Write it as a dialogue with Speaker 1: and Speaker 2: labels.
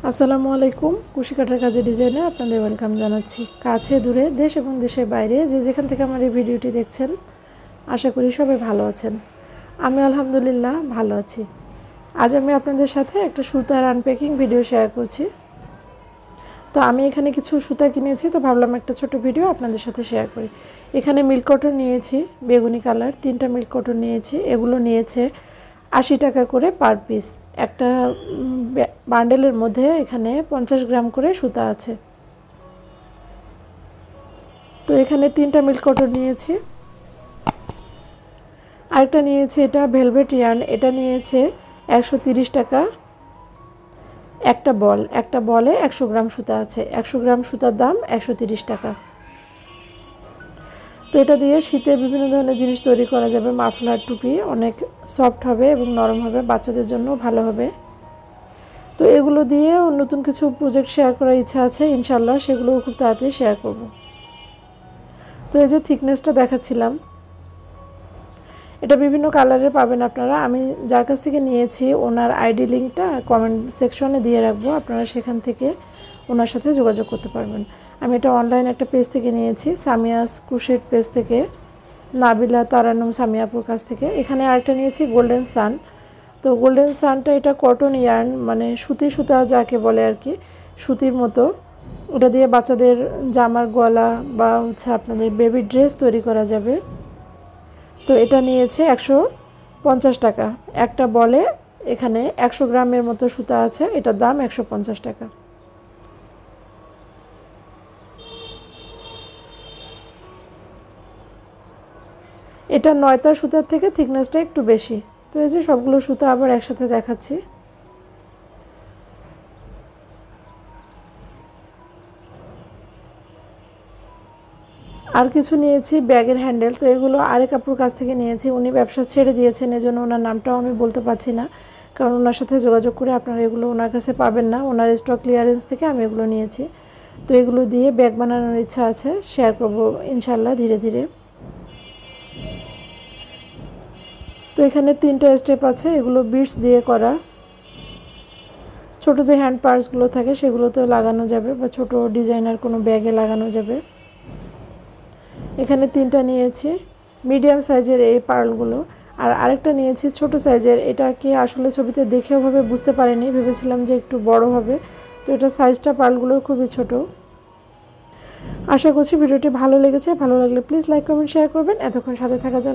Speaker 1: আসসালামু আলাইকুম। কুশি কাটার কাজে ডিজাইনে আপনাদের ওয়েলকাম জানাচ্ছি। কাছে দূরে দেশ এবং দেশের বাইরে যে যেখান থেকে আমার এই ভিডিওটি দেখছেন, আশা করি সবাই ভালো আছেন। আমি আলহামদুলিল্লাহ ভালো আছি। আজ আমি আপনাদের সাথে একটা সুতার আনপ্যাকিং ভিডিও শেয়ার করছি। তো আমি এখানে কিছু সুতা কিনেছি, তো ভাবলাম একটা ছোট ভিডিও আপনাদের সাথে শেয়ার করি। এখানে মিল্ক কটন নিয়েছি, বেগুনি কালার 3টা মিল্ক কটন নিয়েছি। এগুলো নিয়েছে 80 টাকা করে পার পিস। একটা বান্ডেলের মধ্যে এখানে 50 গ্রাম করে সুতা আছে। তো এখানে 3টা মিল্ক কটন নিয়েছি। আরেকটা নিয়েছি, এটা ভেলভেট ইয়ার্ন, এটা নিয়েছে 130 টাকা। একটা বলে 100 গ্রাম সুতা আছে। 100 গ্রাম সুতার দাম 130 টাকা। তো এটা দিয়ে শীতে বিভিন্ন ধরনের জিনিস তৈরি করা যাবে। মাফলার, টুপি অনেক সফট হবে এবং নরম হবে, বাচ্চাদের জন্য ভালো হবে। তো এগুলো দিয়ে নতুন কিছু প্রজেক্ট শেয়ার করার ইচ্ছা আছে ইনশাল্লাহ, সেগুলোও খুব তাড়াতাড়ি শেয়ার করব। তো এই যে থিকনেসটা দেখাচ্ছিলাম, এটা বিভিন্ন কালারের পাবেন আপনারা। আমি যার কাছ থেকে নিয়েছি ওনার আইডি লিঙ্কটা কমেন্ট সেকশনে দিয়ে রাখবো, আপনারা সেখান থেকে ওনার সাথে যোগাযোগ করতে পারবেন। আমি এটা অনলাইন একটা পেজ থেকে নিয়েছি, সামিয়াস ক্রুশেট পেজ থেকে, নাবিলা তারান্নুম সামিয়াপুর কাছ থেকে। এখানে আরেকটা নিয়েছি গোল্ডেন সান। তো গোল্ডেন সানটা এটা কটন ইয়ার্ন, মানে সুতি সুতা যাকে বলে আর কি, সুতির মতো। ওটা দিয়ে বাচ্চাদের জামার গলা বা আপনাদের বেবি ড্রেস তৈরি করা যাবে। তো এটা নিয়েছে 150 টাকা। একটা বলে এখানে 100 গ্রামের মতো সুতা আছে, এটার দাম 150 টাকা। এটা 9টা সুতার থেকে থিকনেসটা একটু বেশি। তো এই যে সবগুলো সুতা আবার একসাথে দেখাচ্ছি। আর কিছু নিয়েছি ব্যাগের হ্যান্ডেল। তো এগুলো আরেক আপুর কাছ থেকে নিয়েছি, উনি ব্যবসা ছেড়ে দিয়েছেন, এজন্য ওনার নামটাও আমি বলতে পারছি না, কারণ ওনার সাথে যোগাযোগ করে আপনারা এগুলো ওনার কাছে পাবেন না। ওনার স্টক ক্লিয়ারেন্স থেকে আমি এগুলো নিয়েছি। তো এগুলো দিয়ে ব্যাগ বানানোর ইচ্ছা আছে, শেয়ার করব ইনশাল্লাহ ধীরে ধীরে। তো এখানে 3টা স্টেপ আছে, এগুলো বিটস দিয়ে করা। ছোট যে হ্যান্ড পার্সগুলো থাকে সেগুলোতেও লাগানো যাবে, বা ছোট ডিজাইনার কোনো ব্যাগে লাগানো যাবে। এখানে 3টা নিয়েছি মিডিয়াম সাইজের এই পার্লগুলো, আর আরেকটা নিয়েছি ছোট সাইজের। এটাকে আসলে ছবিতে দেখে ওভাবে বুঝতে পারিনি, ভেবেছিলাম যে একটু বড় হবে। তো এটা সাইজটা পার্লগুলো খুবই ছোট। আশা করছি ভিডিওটি ভালো লেগেছে। ভালো লাগলে প্লিজ লাইক, কমেন্ট, শেয়ার করবেন। এতক্ষণ সাথে থাকার জন্য